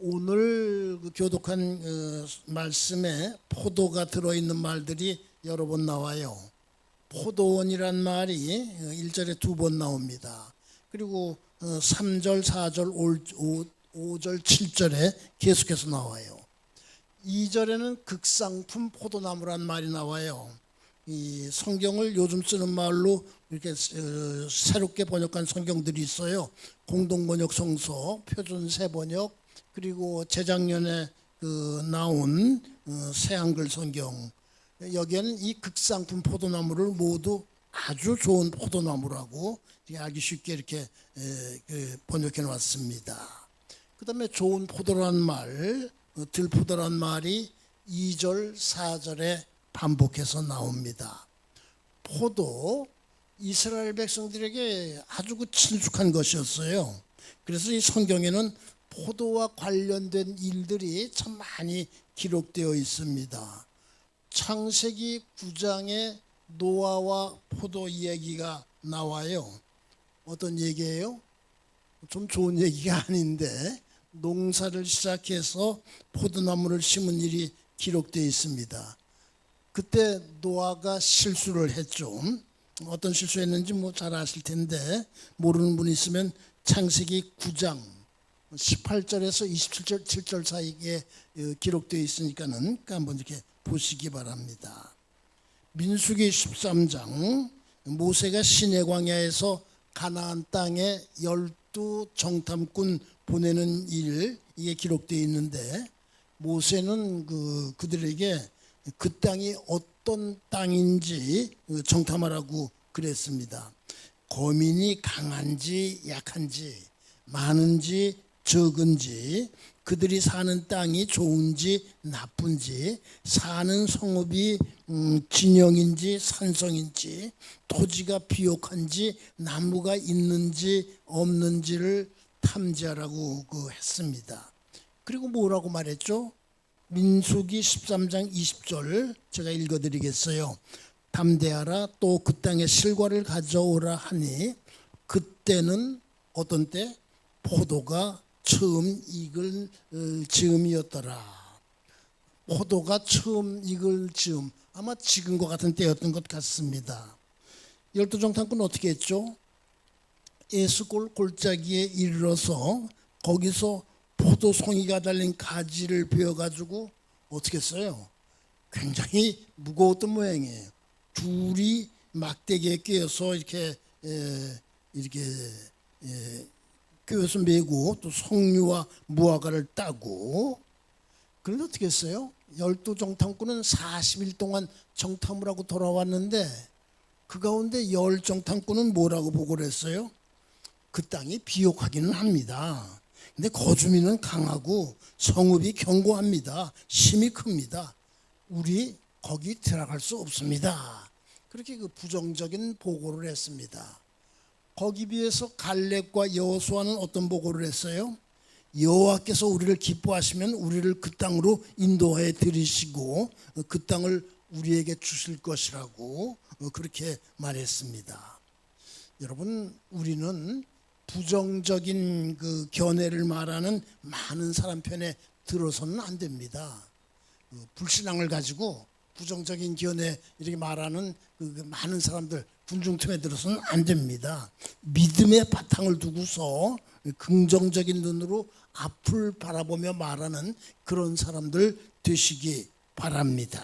오늘 그 교독한 말씀에 포도가 들어있는 말들이 여러 번 나와요. 포도원이란 말이 1절에 2번 나옵니다. 그리고 3절, 4절, 5절, 7절에 계속해서 나와요. 2절에는 극상품 포도나무란 말이 나와요. 이 성경을 요즘 쓰는 말로 이렇게 새롭게 번역한 성경들이 있어요. 공동번역 성서, 표준 새번역, 그리고 재작년에 나온 새한글 성경. 여기에는 이 극상품 포도나무를 모두 아주 좋은 포도나무라고 알기 쉽게 이렇게 번역해 놨습니다. 그 다음에 좋은 포도란 말, 들포도란 말이 2절, 4절에 반복해서 나옵니다. 포도, 이스라엘 백성들에게 아주 친숙한 것이었어요. 그래서 이 성경에는 포도와 관련된 일들이 참 많이 기록되어 있습니다. 창세기 9장에 노아와 포도 이야기가 나와요. 어떤 얘기예요? 좀 좋은 얘기가 아닌데 농사를 시작해서 포도나무를 심은 일이 기록되어 있습니다. 그때 노아가 실수를 했죠. 어떤 실수했는지 잘 아실 텐데 모르는 분이 있으면 창세기 9장 18절에서 27절 사이에 기록되어 있으니까는 한번 이렇게 보시기 바랍니다. 민수기 13장 모세가 시내 광야에서 가나안 땅에 12정탐꾼 보내는 일, 이게 기록되어 있는데 모세는 그들에게 그 땅이 어떤 땅인지 정탐하라고 그랬습니다. 거민이 강한지 약한지, 많은지 적은지, 그들이 사는 땅이 좋은지 나쁜지, 사는 성읍이 진영인지 산성인지, 토지가 비옥한지 나무가 있는지 없는지를 탐지하라고 했습니다. 그리고 뭐라고 말했죠? 민수기 13장 20절 제가 읽어드리겠어요. 담대하라, 또 그 땅에 실과를 가져오라 하니 그때는 어떤 때? 포도가 처음 익을 즈음이었더라. 포도가 처음 익을 즈음, 아마 지금과 같은 때였던 것 같습니다. 12정탐꾼은 어떻게 했죠? 에스골 골짜기에 이르러서 거기서 포도송이가 달린 가지를 베어가지고 어떻게 했어요? 굉장히 무거웠던 모양이에요. 둘이 막대기에 꿰어서 이렇게 꿰어서 메고 또 석류와 무화과를 따고. 그런데 어떻게 했어요? 12정탐꾼은 40일 동안 정탐을 하고 돌아왔는데 그 가운데 10정탐꾼은 뭐라고 보고를 했어요? 그 땅이 비옥하기는 합니다. 근데 거주민은 강하고 성읍이 견고합니다. 힘이 큽니다. 우리 거기 들어갈 수 없습니다. 그렇게 부정적인 보고를 했습니다. 거기 비해서 갈렙과 여호수아는 어떤 보고를 했어요? 여호와께서 우리를 기뻐하시면 우리를 그 땅으로 인도하여 들이시고 그 땅을 우리에게 주실 것이라고 그렇게 말했습니다. 여러분, 우리는 부정적인 견해를 말하는 많은 사람 편에 들어서는 안 됩니다. 불신앙을 가지고 부정적인 견해 이렇게 말하는 많은 사람들 군중틈에 들어서는 안 됩니다. 믿음의 바탕을 두고서 긍정적인 눈으로 앞을 바라보며 말하는 그런 사람들 되시기 바랍니다.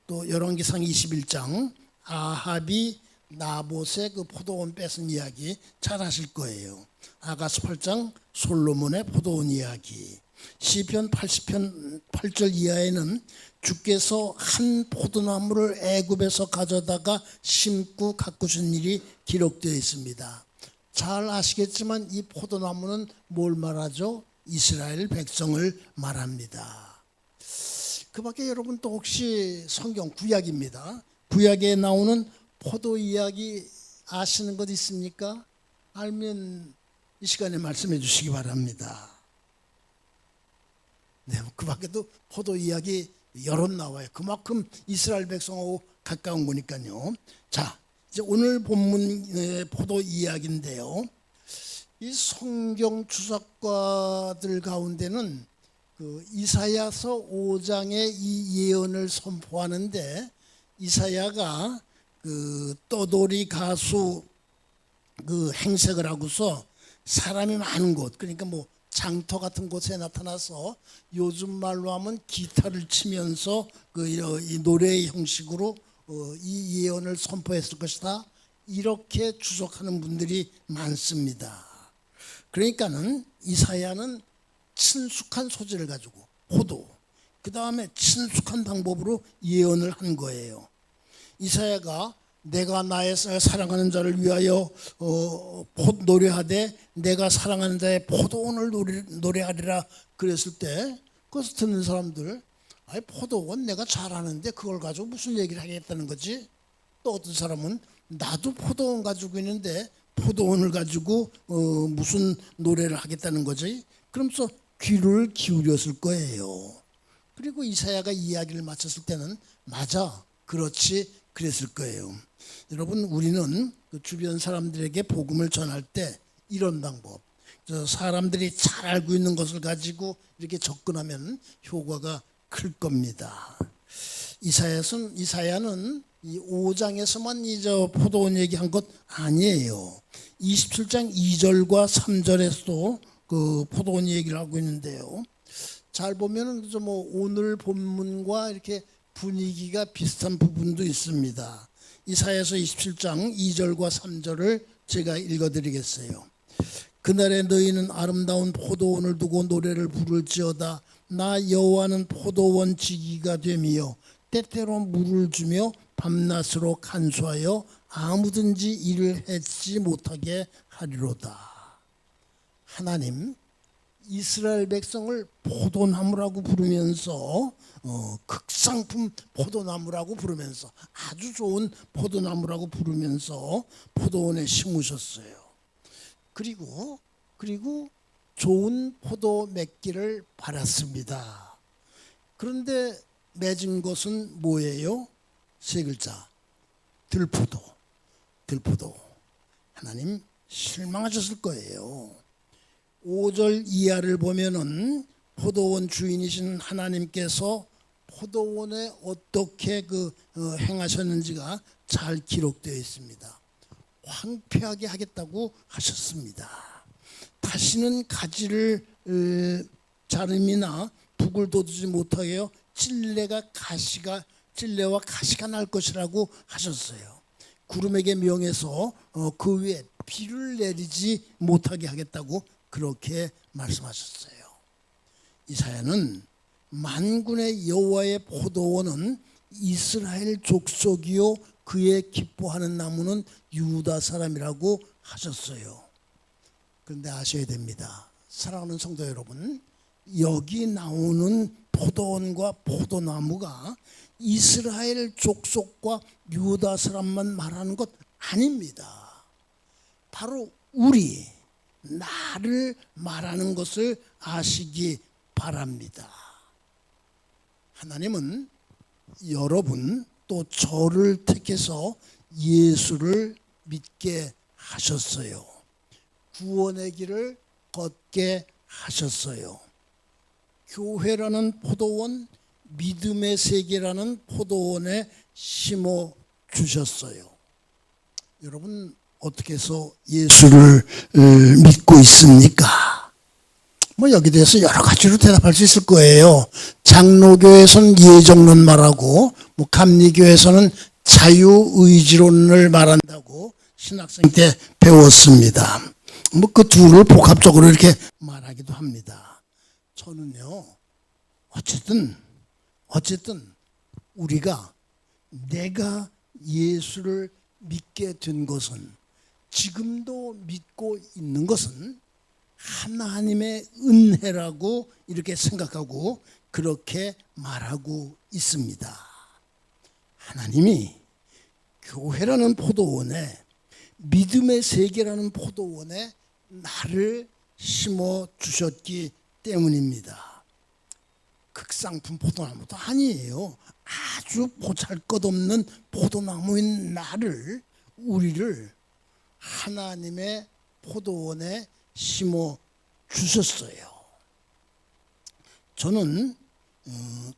또 열왕기상 21장 아합이 나봇의 포도원 뺏은 이야기 잘 아실 거예요. 아가서 8장 솔로몬의 포도원 이야기. 시편 80편 8절 이하에는 주께서 한 포도나무를 애굽에서 가져다가 심고 가꾸신 일이 기록되어 있습니다. 잘 아시겠지만 이 포도나무는 뭘 말하죠? 이스라엘 백성을 말합니다. 그 밖에 여러분 또 혹시 성경 구약입니다. 구약에 나오는 포도 이야기 아시는 것 있습니까? 알면 이 시간에 말씀해 주시기 바랍니다. 네, 그 밖에도 포도 이야기 여러 나와요. 그만큼 이스라엘 백성하고 가까운 거니까요. 자, 이제 오늘 본문의 포도 이야기인데요. 이 성경 주석가들 가운데는 그 이사야서 5장의 이 예언을 선포하는데, 이사야가 그 떠돌이 가수 그 행색을 하고서 사람이 많은 곳, 그러니까 뭐 장터 같은 곳에 나타나서 요즘 말로 하면 기타를 치면서 이 노래의 형식으로 이 예언을 선포했을 것이다, 이렇게 주석하는 분들이 많습니다. 그러니까는 이사야는 친숙한 소재를 가지고 포도, 그 다음에 친숙한 방법으로 예언을 한 거예요. 이사야가 내가 나의 사랑하는 자를 위하여 노래하되 내가 사랑하는 자의 포도원을 노래하리라 그랬을 때, 그것을 듣는 사람들, 아니 포도원 내가 잘 아는데 그걸 가지고 무슨 얘기를 하겠다는 거지? 또 어떤 사람은 나도 포도원 가지고 있는데 포도원을 가지고 무슨 노래를 하겠다는 거지? 그러면서 귀를 기울였을 거예요. 그리고 이사야가 이야기를 마쳤을 때는 맞아, 그렇지, 그랬을 거예요. 여러분, 우리는 그 주변 사람들에게 복음을 전할 때 이런 방법, 사람들이 잘 알고 있는 것을 가지고 이렇게 접근하면 효과가 클 겁니다. 이사야는 이 5장에서만 이 포도원 얘기한 것 아니에요. 27장 2절과 3절에서도 그 포도원 얘기를 하고 있는데요. 잘 보면은 뭐 오늘 본문과 이렇게 분위기가 비슷한 부분도 있습니다. 이사야서 27장 2절과 3절을 제가 읽어드리겠어요. 그날에 너희는 아름다운 포도원을 두고 노래를 부를지어다. 나 여호와는 포도원 지기가 되며 때때로 물을 주며 밤낮으로 간수하여 아무든지 일을 해치지 못하게 하리로다. 하나님, 이스라엘 백성을 포도나무라고 부르면서 극상품 포도나무라고 부르면서, 아주 좋은 포도나무라고 부르면서 포도원에 심으셨어요. 그리고 좋은 포도 맺기를 바랐습니다. 그런데 맺은 것은 뭐예요? 세 글자, 들포도. 하나님 실망하셨을 거예요. 5절 이하를 보면은 포도원 주인이신 하나님께서 포도원에 어떻게 행하셨는지가 잘 기록되어 있습니다. 황폐하게 하겠다고 하셨습니다. 다시는 가지를 자름이나 북을 돋우지 못하게 찔레와 가시가 날 것이라고 하셨어요. 구름에게 명해서 그 위에 비를 내리지 못하게 하겠다고 그렇게 말씀하셨어요. 이사야는 만군의 여호와의 포도원은 이스라엘 족속이요 그의 기뻐하는 나무는 유다 사람이라고 하셨어요. 그런데 아셔야 됩니다. 사랑하는 성도 여러분, 여기 나오는 포도원과 포도나무가 이스라엘 족속과 유다 사람만 말하는 것 아닙니다. 바로 나를 말하는 것을 아시기 바랍니다. 하나님은 여러분 또 저를 택해서 예수를 믿게 하셨어요. 구원의 길을 걷게 하셨어요. 교회라는 포도원, 믿음의 세계라는 포도원에 심어 주셨어요. 여러분, 어떻게 해서 예수를 믿고 있습니까? 뭐 여기 대해서 여러 가지로 대답할 수 있을 거예요. 장로교에서는 예정론 말하고, 뭐 감리교에서는 자유의지론을 말한다고 신학생 때 배웠습니다. 뭐 그 둘을 복합적으로 이렇게 말하기도 합니다. 저는요, 어쨌든 우리가 내가 예수를 믿게 된 것은, 지금도 믿고 있는 것은 하나님의 은혜라고 이렇게 생각하고 그렇게 말하고 있습니다. 하나님이 교회라는 포도원에, 믿음의 세계라는 포도원에 나를 심어 주셨기 때문입니다. 극상품 포도나무도 아니에요. 아주 보잘것없는 포도나무인 우리를 하나님의 포도원에 심어 주셨어요. 저는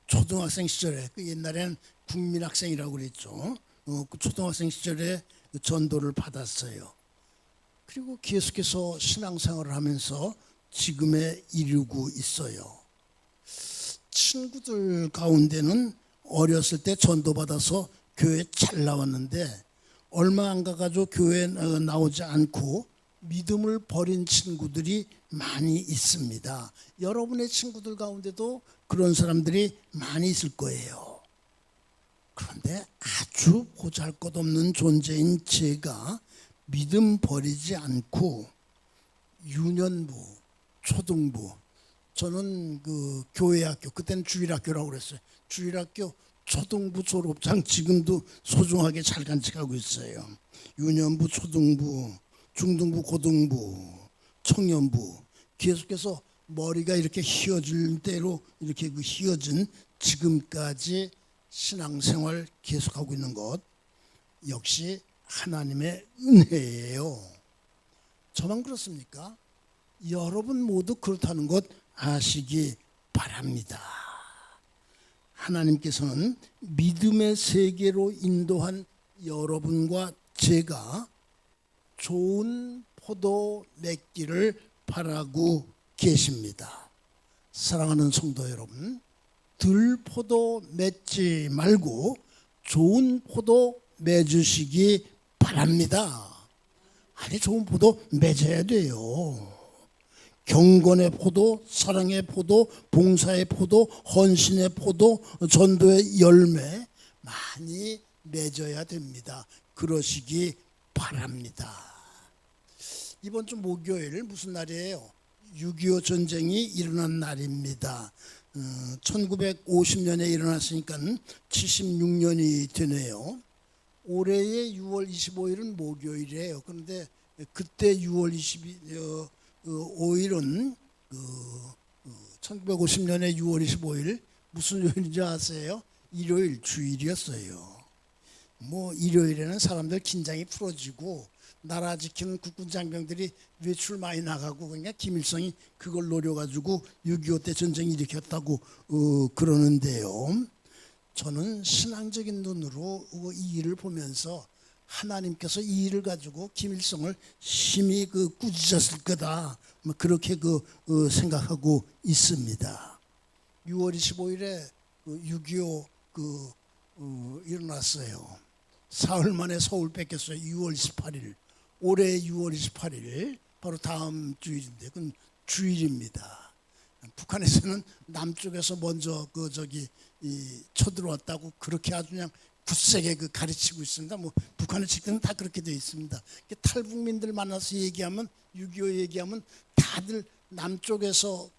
초등학생 시절에 그 옛날에는 국민학생이라고 그랬죠. 그 초등학생 시절에 그 전도를 받았어요. 그리고 계속해서 신앙생활을 하면서 지금에 이르고 있어요. 친구들 가운데는 어렸을 때 전도받아서 교회 잘 나왔는데 얼마 안 가가지고 교회에 나오지 않고 믿음을 버린 친구들이 많이 있습니다. 여러분의 친구들 가운데도 그런 사람들이 많이 있을 거예요. 그런데 아주 보잘것없는 존재인 제가 믿음 버리지 않고 유년부, 초등부, 저는 그 교회학교, 그때는 주일학교라고 그랬어요. 주일학교 초등부 졸업장 지금도 소중하게 잘 간직하고 있어요. 유년부, 초등부, 중등부, 고등부, 청년부, 계속해서 머리가 이렇게 휘어질 대로 이렇게 그 휘어진 지금까지 신앙생활 계속하고 있는 것 역시 하나님의 은혜예요. 저만 그렇습니까? 여러분 모두 그렇다는 것 아시기 바랍니다. 하나님께서는 믿음의 세계로 인도한 여러분과 제가 좋은 포도 맺기를 바라고 계십니다. 사랑하는 성도 여러분, 들포도 맺지 말고 좋은 포도 맺으시기 바랍니다. 아니, 좋은 포도 맺어야 돼요. 경건의 포도, 사랑의 포도, 봉사의 포도, 헌신의 포도, 전도의 열매 많이 맺어야 됩니다. 그러시기 바랍니다. 이번 주 목요일 무슨 날이에요? 6.25 전쟁이 일어난 날입니다. 1950년에 일어났으니까 76년이 되네요. 올해의 6월 25일은 목요일이에요. 그런데 그때 6월 25일은 1950년에 6월 25일 무슨 요일인지 아세요? 일요일, 주일이었어요. 뭐 일요일에는 사람들 긴장이 풀어지고 나라 지키는 국군 장병들이 외출 많이 나가고, 그러니까 김일성이 그걸 노려가지고 6.25 때 전쟁 일으켰다고 그러는데요. 저는 신앙적인 눈으로 이 일을 보면서 하나님께서 이 일을 가지고 김일성을 심히 꾸짖었을 거다, 그렇게 생각하고 있습니다. 6월 25일에 6.25 일어났어요. 사흘 만에 서울 뺏겼어요. 6월 28일. 올해 6월 28일 바로 다음 주일인데 그건 주일입니다. 북한에서는 남쪽에서 먼저 쳐들어왔다고 그렇게 아주 그냥 굳세게 가르치고 있습니다. 뭐 북한의 책들은 다 그렇게 되어 있습니다. 탈북민들 만나서 얘기하면 6.25 얘기하면 다들 남쪽에서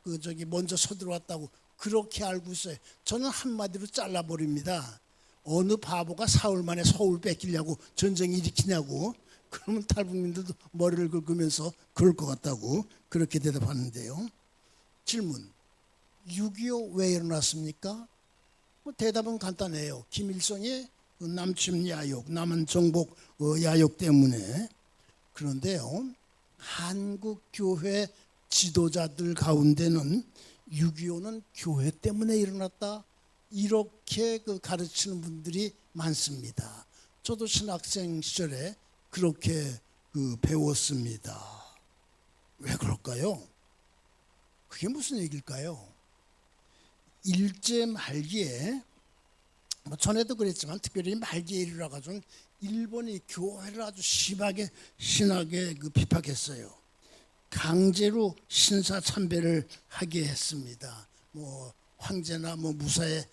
먼저 쳐들어왔다고 그렇게 알고 있어요. 저는 한마디로 잘라버립니다. 어느 바보가 사흘 만에 서울 뺏기려고 전쟁 일으키냐고. 그러면 탈북민들도 머리를 긁으면서 그럴 것 같다고 그렇게 대답하는데요. 질문, 6.25 왜 일어났습니까? 대답은 간단해요. 김일성의 남침 야욕, 남한 정복 야욕 때문에. 그런데요, 한국 교회 지도자들 가운데는 6.25는 교회 때문에 일어났다, 이렇게 가르치는 분들이 많습니다. 저도 신학생 시절에 그렇게 배웠습니다. 왜 그럴까요? 그게 무슨 얘기일까요? 일제 말기에, 전에도 그랬지만 특별히 말기에 이르러 가지고 일본이 교회를 아주 심하게 신하게 비박했어요. 강제로 신사 참배를 하게 했습니다. 뭐 황제나 무사의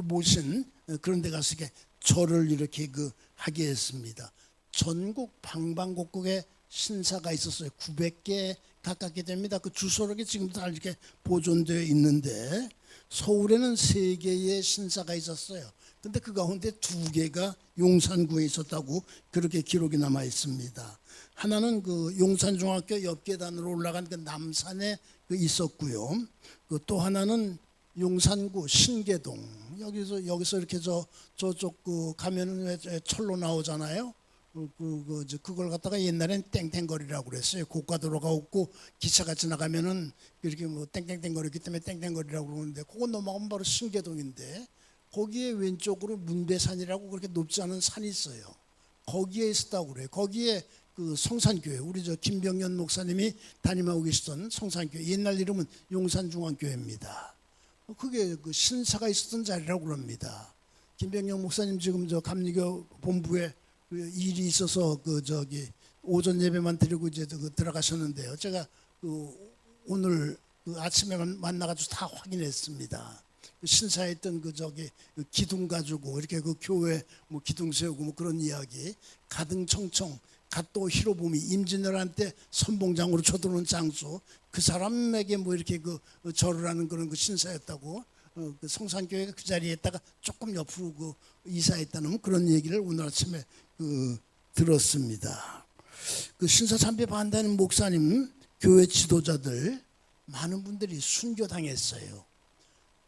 모신 그런 데 가서 이렇게 절을 이렇게 하게 했습니다. 전국 방방곡곡에 신사가 있었어요. 900개 가깝게 됩니다. 그 주소록이 지금도 다 이렇게 보존되어 있는데 서울에는 3개의 신사가 있었어요. 근데 그 가운데 2개가 용산구에 있었다고 그렇게 기록이 남아 있습니다. 하나는 용산중학교 옆 계단으로 올라간 남산에 있었고요. 또 하나는 용산구 신계동, 여기서 이렇게 저쪽 가면은 왜 철로 나오잖아요. 그걸 갖다가 옛날엔 땡땡거리라고 그랬어요. 고가도로가 없고 기차가 지나가면은 이렇게 뭐 땡땡땡거리기 때문에 땡땡거리라고 그러는데 그거 넘어가면 바로 신계동인데 거기에 왼쪽으로 문배산이라고 그렇게 높지 않은 산이 있어요. 거기에 있었다고 그래요. 거기에 그 성산교회 우리 저 김병연 목사님이 담임하고 계시던 성산교회 옛날 이름은 용산중앙교회입니다. 그게 그 신사가 있었던 자리라고 그럽니다. 김병연 목사님 지금 저 감리교 본부에 그 일이 있어서 그 저기 오전 예배만 드리고 이제 그 들어가셨는데요. 제가 그 오늘 그 아침에 만나가지고 다 확인했습니다. 그 신사에 있던 그 저기 그 기둥 가지고 이렇게 그 교회 뭐 기둥 세우고 뭐 그런 이야기 가등청청 갓도 히로부미 임진왜란때 선봉장으로 쳐들어오는 장수 그 사람에게 뭐 이렇게 그 절을 하는 그런 그 신사였다고 그 성산교회가 그 자리에 있다가 조금 옆으로 그 이사했다는 그런 얘기를 오늘 아침에 그 들었습니다. 그 신사 참배 반대하는 목사님 교회 지도자들 많은 분들이 순교당했어요.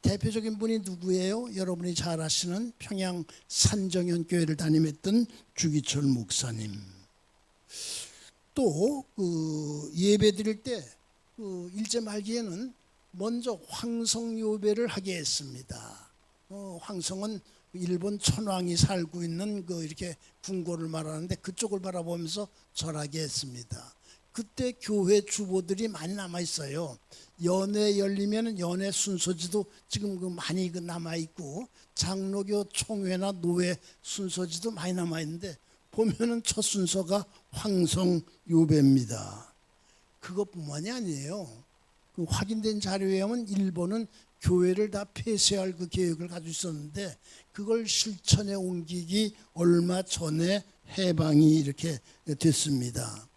대표적인 분이 누구예요? 여러분이 잘 아시는 평양 산정현 교회를 담임했던 주기철 목사님. 또 그 예배 드릴 때 그 일제 말기에는 먼저 황성요배를 하게 했습니다. 황성은 일본 천황이 살고 있는 그 이렇게 궁궐을 말하는데 그쪽을 바라보면서 절하게 했습니다. 그때 교회 주보들이 많이 남아 있어요. 연회 열리면 연회 순서지도 지금 그 많이 그 남아 있고 장로교 총회나 노회 순서지도 많이 남아 있는데 보면은 첫 순서가 황성요배입니다. 그것뿐만이 아니에요. 그 확인된 자료에 의하면 일본은 교회를 다 폐쇄할 그 계획을 가지고 있었는데 그걸 실천에 옮기기 얼마 전에 해방이 이렇게 됐습니다.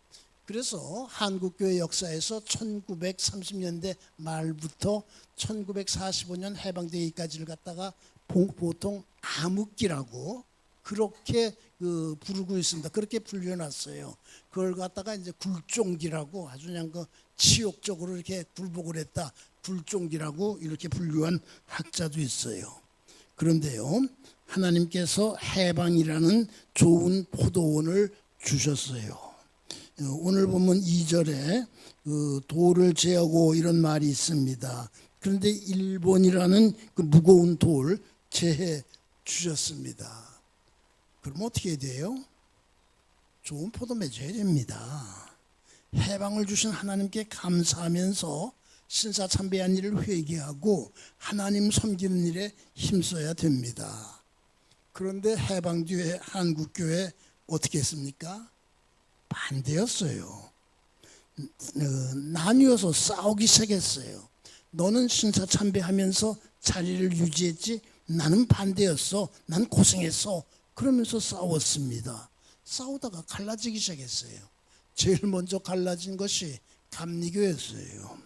그래서 한국교회 역사에서 1930년대 말부터 1945년 해방되기까지를 갖다가 보통 암흑기라고 그렇게 그 부르고 있습니다. 그렇게 불려놨어요. 그걸 갖다가 이제 굴종기라고 아주 그냥 그 치욕적으로 이렇게 굴복을 했다. 굴종기라고 이렇게 분류한 학자도 있어요. 그런데요, 하나님께서 해방이라는 좋은 포도원을 주셨어요. 오늘 보면 2절에 그 돌을 제하고 이런 말이 있습니다. 그런데 일본이라는 그 무거운 돌 제해 주셨습니다. 그럼 어떻게 돼요? 좋은 포도 맺어야 됩니다. 해방을 주신 하나님께 감사하면서 신사 참배한 일을 회개하고 하나님 섬기는 일에 힘써야 됩니다. 그런데 해방 뒤에 한국교회 어떻게 했습니까? 반대였어요. 나뉘어서 싸우기 시작했어요. 너는 신사 참배하면서 자리를 유지했지 나는 반대였어. 난 고생했어. 그러면서 싸웠습니다. 싸우다가 갈라지기 시작했어요. 제일 먼저 갈라진 것이 감리교였어요.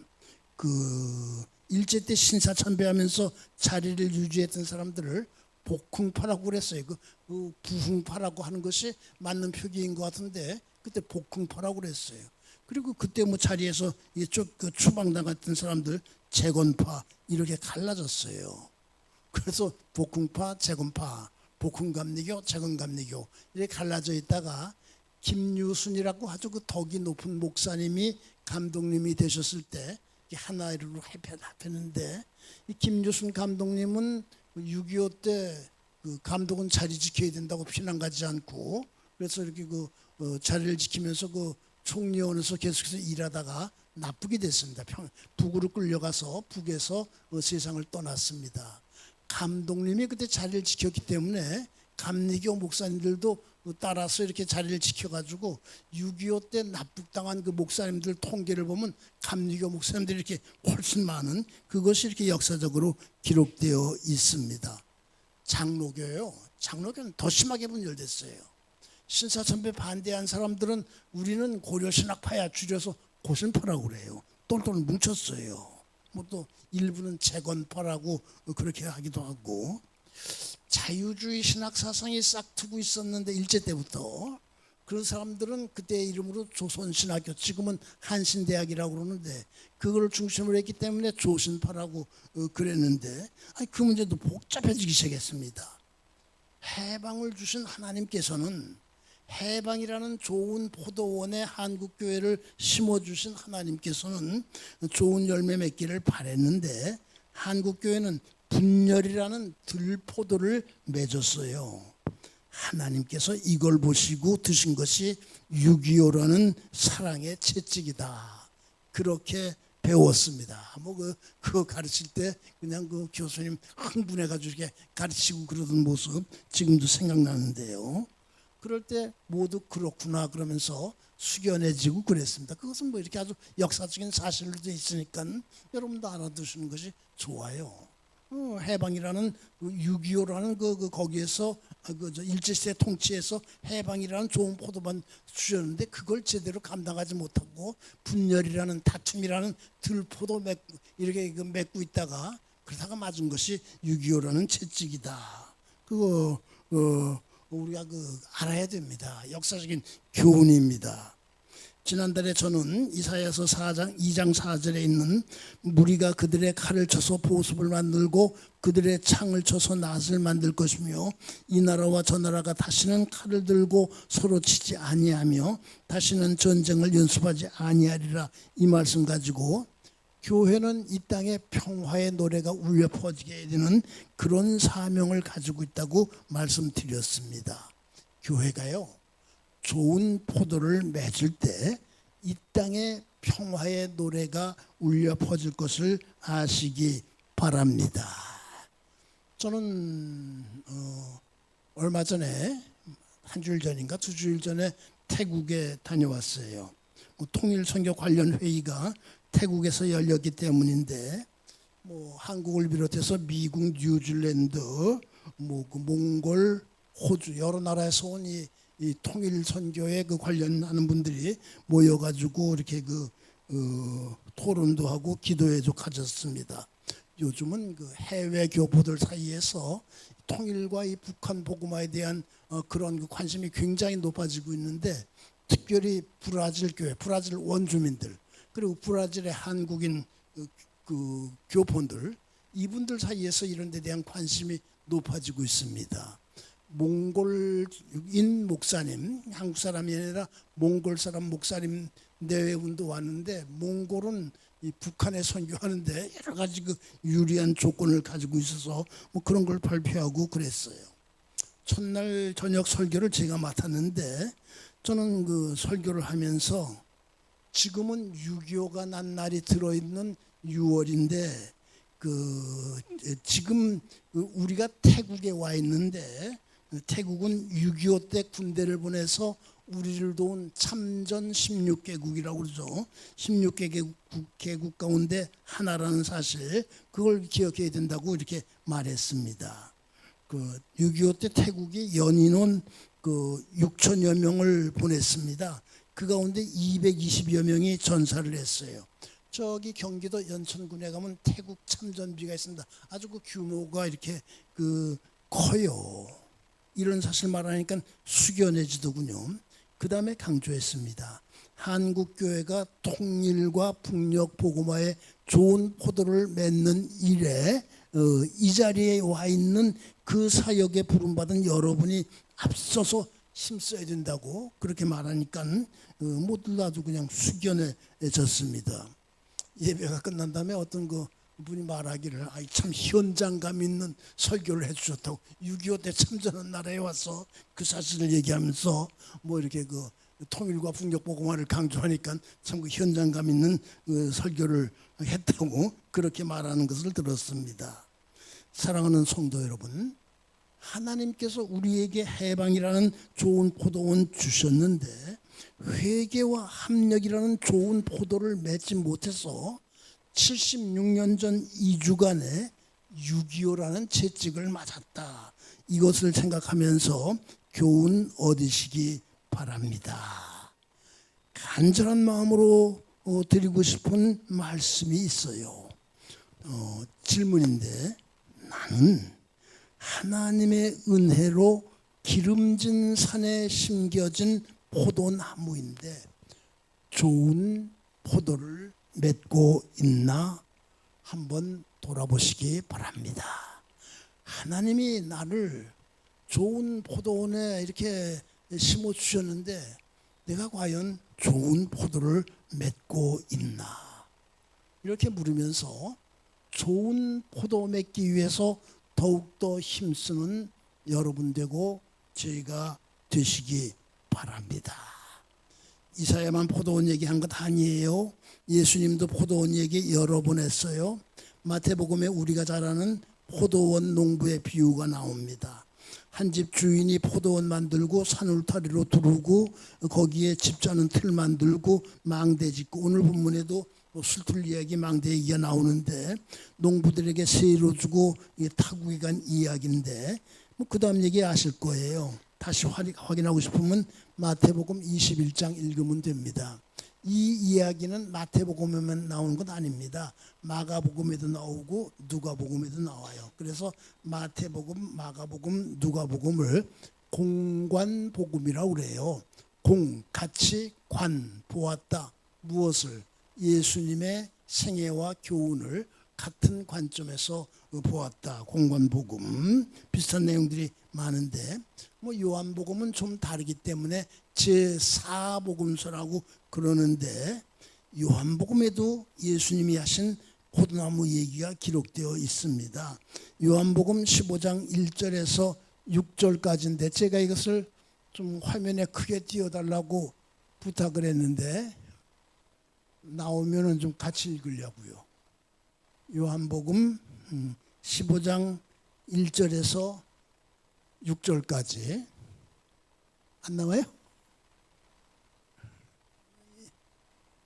그 일제 때 신사 참배하면서 자리를 유지했던 사람들을 복흥파라고 그랬어요. 그 부흥파라고 하는 것이 맞는 표기인 것 같은데 그때 복흥파라고 그랬어요. 그리고 그때 뭐 자리에서 이쪽 그 추방당 같은 사람들 재건파 이렇게 갈라졌어요. 그래서 복흥파, 재건파, 복흥감리교, 재건감리교 이렇게 갈라져 있다가 김유순이라고 아주 그 덕이 높은 목사님이 감독님이 되셨을 때 하나로 합했는데 이 김유순 감독님은 6.25 때 그 감독은 자리 지켜야 된다고 피난 가지 않고 그래서 이렇게 그 자리를 지키면서 그 총리원에서 계속해서 일하다가 나쁘게 됐습니다. 북으로 끌려가서 북에서 세상을 떠났습니다. 감독님이 그때 자리를 지켰기 때문에 감리교 목사님들도 따라서 이렇게 자리를 지켜가지고 6.25 때 납북당한 그 목사님들 통계를 보면 감리교 목사님들이 이렇게 훨씬 많은 그것이 이렇게 역사적으로 기록되어 있습니다. 장로교요. 장로교는 더 심하게 분열됐어요. 신사참배 반대한 사람들은 우리는 고려신학파야 줄여서 고신파라고 그래요. 똘똘 뭉쳤어요. 뭐 또 일부는 재건파라고 그렇게 하기도 하고 자유주의 신학 사상이 싹트고 있었는데 일제 때부터 그런 사람들은 그때 이름으로 조선신학교 지금은 한신대학이라고 그러는데 그걸 중심으로 했기 때문에 조신파라고 그랬는데 그 문제도 복잡해지기 시작했습니다. 해방을 주신 하나님께서는 해방이라는 좋은 포도원에 한국교회를 심어주신 하나님께서는 좋은 열매 맺기를 바랬는데 한국교회는 분열이라는 들포도를 맺었어요. 하나님께서 이걸 보시고 드신 것이 6.25라는 사랑의 채찍이다. 그렇게 배웠습니다. 그거 가르칠 때 그냥 그 교수님 흥분해가지고 이렇게 가르치고 그러던 모습 지금도 생각나는데요. 그럴 때 모두 그렇구나 그러면서 숙연해지고 그랬습니다. 그것은 뭐 이렇게 아주 역사적인 사실도 있으니까 여러분도 알아두시는 것이 좋아요. 해방이라는 6.25라는 거기에서 일제시대 통치에서 해방이라는 좋은 포도만 주셨는데 그걸 제대로 감당하지 못하고 분열이라는 다툼이라는 들포도 이렇게 맺고 있다가 그러다가 맞은 것이 6.25라는 채찍이다. 그거 우리가 알아야 됩니다. 역사적인 교훈입니다. 지난달에 저는 이사야서 4장 2장 4절에 있는 무리가 그들의 칼을 쳐서 보습을 만들고 그들의 창을 쳐서 낫을 만들 것이며 이 나라와 저 나라가 다시는 칼을 들고 서로 치지 아니하며 다시는 전쟁을 연습하지 아니하리라 이 말씀 가지고 교회는 이 땅에 평화의 노래가 울려 퍼지게 되는 그런 사명을 가지고 있다고 말씀드렸습니다. 교회가요 좋은 포도를 맺을 때 이 땅에 평화의 노래가 울려 퍼질 것을 아시기 바랍니다. 저는 얼마 전에 한 주일 전인가 두 주일 전에 태국에 다녀왔어요. 통일선교 관련 회의가 태국에서 열렸기 때문인데 한국을 비롯해서 미국, 뉴질랜드, 몽골, 호주 여러 나라에서 온 이 통일 선교에 관련하는 분들이 모여가지고 이렇게 토론도 하고 기도회도 가졌습니다. 요즘은 해외 교포들 사이에서 통일과 이 북한 복음화에 대한 그런 관심이 굉장히 높아지고 있는데 특별히 브라질 교회, 브라질 원주민들 그리고 브라질의 한국인 교포들 이분들 사이에서 이런 데 대한 관심이 높아지고 있습니다. 몽골인 목사님, 한국 사람이 아니라 몽골 사람 목사님 대회분도 왔는데 몽골은 이 북한에 선교하는데 여러 가지 유리한 조건을 가지고 있어서 그런 걸 발표하고 그랬어요. 첫날 저녁 설교를 제가 맡았는데 저는 설교를 하면서 지금은 6.25가 난 날이 들어있는 6월인데 지금 우리가 태국에 와 있는데 태국은 6.25 때 군대를 보내서 우리를 도운 참전 16개국이라고 그러죠. 16개국 가운데 하나라는 사실 그걸 기억해야 된다고 이렇게 말했습니다. 6.25 때 태국이 연인원 6천여 명을 보냈습니다. 그 가운데 220여 명이 전사를 했어요. 저기 경기도 연천군에 가면 태국 참전비가 있습니다. 아주 규모가 이렇게 커요. 이런 사실 말하니까 숙연해지더군요. 그 다음에 강조했습니다. 한국교회가 통일과 북녘 복음화에 좋은 포도를 맺는 일에 이 자리에 와 있는 그 사역에 부름받은 여러분이 앞서서 힘써야 된다고 그렇게 말하니까 모두 아주 그냥 숙연해졌습니다. 예배가 끝난 다음에 어떤 분이 말하기를 참 현장감 있는 설교를 해주셨다고 6.25 때 참전한 나라에 와서 그 사실을 얘기하면서 이렇게 통일과 북녘 복음화를 강조하니까 참 현장감 있는 설교를 했다고 그렇게 말하는 것을 들었습니다. 사랑하는 성도 여러분, 하나님께서 우리에게 해방이라는 좋은 포도원 주셨는데 회개와 합력이라는 좋은 포도를 맺지 못해서 76년 전 2주간에 6.25라는 채찍을 맞았다. 이것을 생각하면서 교훈 얻으시기 바랍니다. 간절한 마음으로 드리고 싶은 말씀이 있어요. 질문인데 나는 하나님의 은혜로 기름진 산에 심겨진 포도나무인데 좋은 포도를 맺고 있나 한번 돌아보시기 바랍니다. 하나님이 나를 좋은 포도원에 이렇게 심어 주셨는데 내가 과연 좋은 포도를 맺고 있나? 이렇게 물으면서 좋은 포도 맺기 위해서 더욱더 힘쓰는 여러분 되고 저희가 되시기 바랍니다. 이사야만 포도원 얘기한 것 아니에요. 예수님도 포도원 얘기 여러 번 했어요. 마태복음에 우리가 잘 아는 포도원 농부의 비유가 나옵니다. 한 집 주인이 포도원 만들고 산울타리로 두르고 거기에 집자는 틀 만들고 망대 짓고, 오늘 본문에도 술틀 이야기, 망대 얘기가 나오는데 농부들에게 세로 주고 타국이 간 이야기인데 그 다음 얘기 아실 거예요. 다시 확인하고 싶으면 마태복음 21장 읽으면 됩니다. 이 이야기는 마태복음에만 나오는 건 아닙니다. 마가복음에도 나오고 누가복음에도 나와요. 그래서 마태복음, 마가복음, 누가복음을 공관복음이라고 그래요. 공, 같이, 관, 보았다. 무엇을? 예수님의 생애와 교훈을 같은 관점에서 보았다. 공관복음. 비슷한 내용들이 많은데 요한복음은 좀 다르기 때문에 제4복음서라고 그러는데, 요한복음에도 예수님이 하신 포도나무 얘기가 기록되어 있습니다. 요한복음 15장 1절에서 6절까지인데 제가 이것을 좀 화면에 크게 띄워달라고 부탁을 했는데 나오면은 좀 같이 읽으려고요. 요한복음 15장 1절에서 6절까지 안 나와요?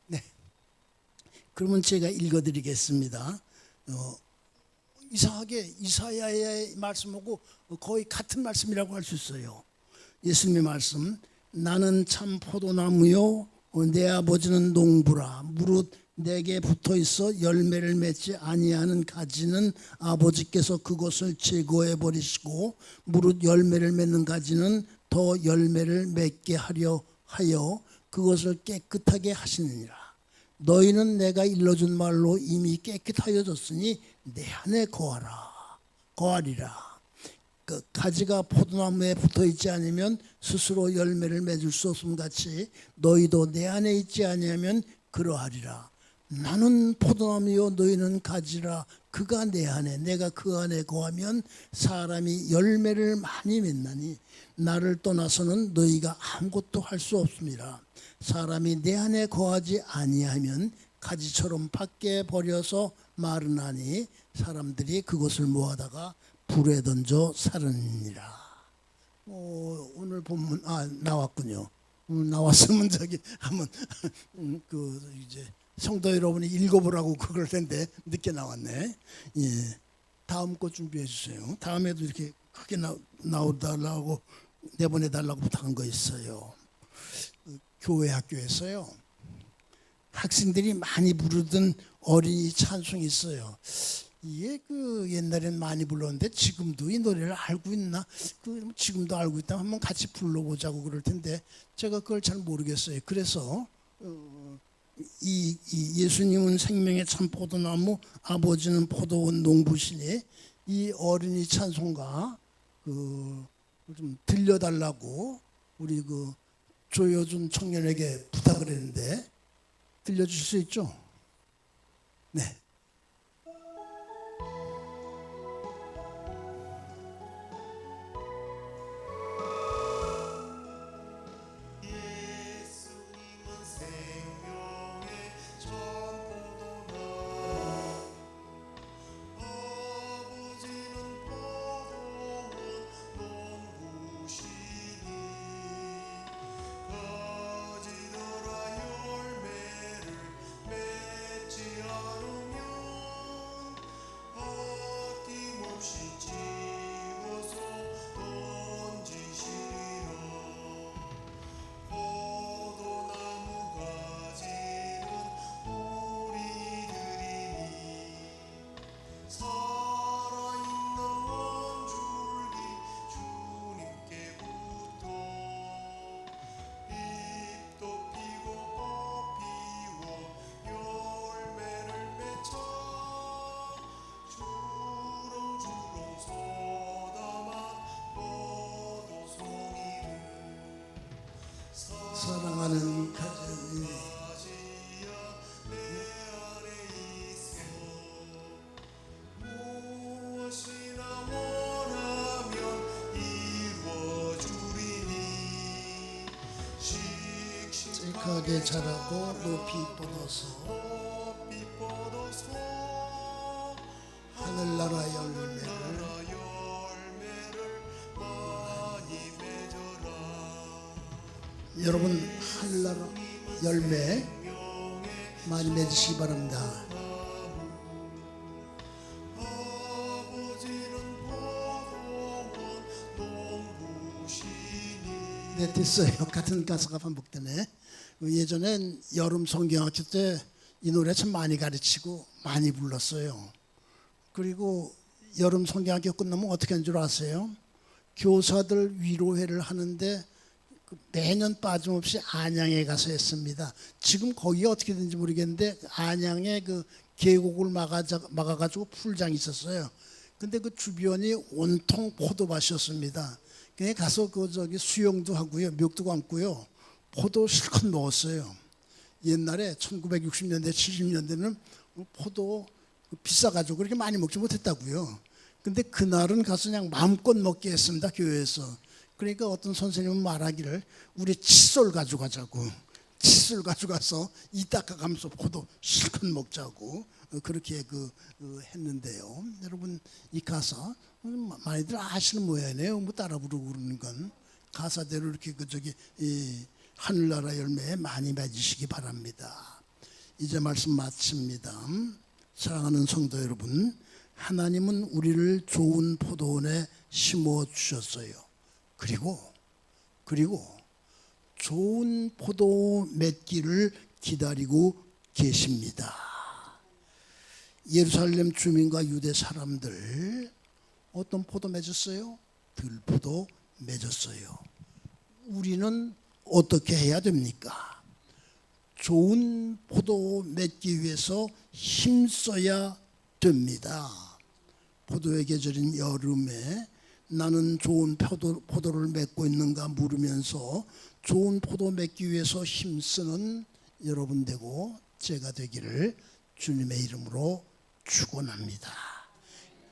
네. 그러면 제가 읽어드리겠습니다. 이상하게 이사야의 말씀하고 거의 같은 말씀이라고 할 수 있어요. 예수님의 말씀, 나는 참 포도나무요 내 아버지는 농부라. 무릇 내게 붙어 있어 열매를 맺지 아니하는 가지는 아버지께서 그것을 제거해 버리시고, 무릇 열매를 맺는 가지는 더 열매를 맺게 하려 하여 그것을 깨끗하게 하시느니라. 너희는 내가 일러준 말로 이미 깨끗하여졌으니 내 안에 거하리라. 그 가지가 포도나무에 붙어 있지 않으면 스스로 열매를 맺을 수 없음 같이 너희도 내 안에 있지 아니하면 그러하리라. 나는 포도나무요 너희는 가지라. 그가 내 안에 내가 그 안에 거하면 사람이 열매를 많이 맺나니 나를 떠나서는 너희가 아무것도 할 수 없습니다. 사람이 내 안에 거하지 아니하면 가지처럼 밖에 버려서 마르나니 사람들이 그것을 모아다가 불에 던져 사르니라. 오늘 본문 나왔군요. 나왔으면 저기 한번 이제 성도 여러분이 읽어보라고 그럴 텐데 늦게 나왔네. 예, 다음 거 준비해 주세요. 다음에도 이렇게 크게 나오달라고 내보내달라고 부탁한 거 있어요. 교회 학교에서요 학생들이 많이 부르던 어린이 찬송이 있어요. 이게 옛날엔 많이 불렀는데 지금도 이 노래를 알고 있나? 지금도 알고 있다면 한번 같이 불러보자고 그럴 텐데 제가 그걸 잘 모르겠어요. 그래서 이 예수님은 생명의 참 포도나무, 아버지는 포도원 농부시니 이 어린이 찬송가 좀 들려달라고 우리 조여준 청년에게 부탁을 했는데 들려주실 수 있죠? 네. 가지더라 열매를 맺지 않으면 사랑하는 가정이 무엇이나 원하면 이루어주리니 씩씩하게 자라고 높이 뻗어서 높이 뻗어서 하늘나라 열매를 많이 맺어라. 여러분 하늘나라 열매 많이 맺으시기 바랍니다. 아버지는 포도원 농부시니 네, 됐어요. 같은 가사가 반복되네. 예전엔 여름 성경학교 때 이 노래 참 많이 가르치고 많이 불렀어요. 그리고 여름 성경학교 끝나면 어떻게 하는 줄 아세요? 교사들 위로회를 하는데 매년 빠짐없이 안양에 가서 했습니다. 지금 거기 어떻게 된지 모르겠는데 안양에 그 계곡을 막아가지고 풀장이 있었어요. 근데 그 주변이 온통 포도밭이었습니다. 그냥 가서 수영도 하고요, 멱도 감고요, 포도 실컷 먹었어요. 옛날에 1960년대, 70년대는 포도 비싸가지고 그렇게 많이 먹지 못했다고요. 근데 그날은 가서 그냥 마음껏 먹게 했습니다, 교회에서. 그러니까 어떤 선생님은 말하기를 우리 칫솔 가져가자고, 칫솔 가져가서 이 닦아가면서 포도 실컷 먹자고 그렇게 했는데요. 여러분 이 가사 많이들 아시는 모양이네요. 뭐 따라 부르고 그러는 건 가사대로 이렇게 하늘나라 열매에 많이 맺으시기 바랍니다. 이제 말씀 마칩니다. 사랑하는 성도 여러분, 하나님은 우리를 좋은 포도원에 심어 주셨어요. 그리고 좋은 포도 맺기를 기다리고 계십니다. 예루살렘 주민과 유대 사람들 어떤 포도 맺었어요? 들포도 맺었어요. 우리는 어떻게 해야 됩니까? 좋은 포도 맺기 위해서 힘써야 됩니다. 포도의 계절인 여름에 나는 좋은 포도를 맺고 있는가 물으면서 좋은 포도 맺기 위해서 힘쓰는 여러분 되고 제가 되기를 주님의 이름으로 축원합니다.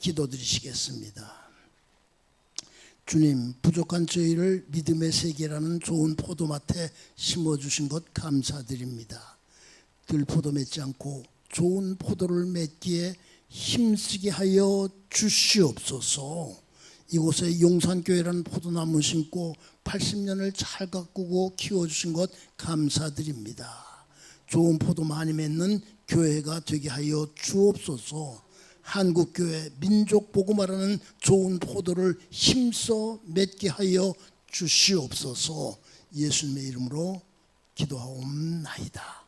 기도드리시겠습니다. 주님, 부족한 저희를 믿음의 세계라는 좋은 포도밭에 심어주신 것 감사드립니다. 들포도 맺지 않고 좋은 포도를 맺기에 힘쓰게 하여 주시옵소서. 이곳에 용산교회라는 포도나무 심고 80년을 잘 가꾸고 키워주신 것 감사드립니다. 좋은 포도 많이 맺는 교회가 되게 하여 주옵소서. 한국교회 민족복음화라는 좋은 포도를 힘써 맺게 하여 주시옵소서. 예수님의 이름으로 기도하옵나이다.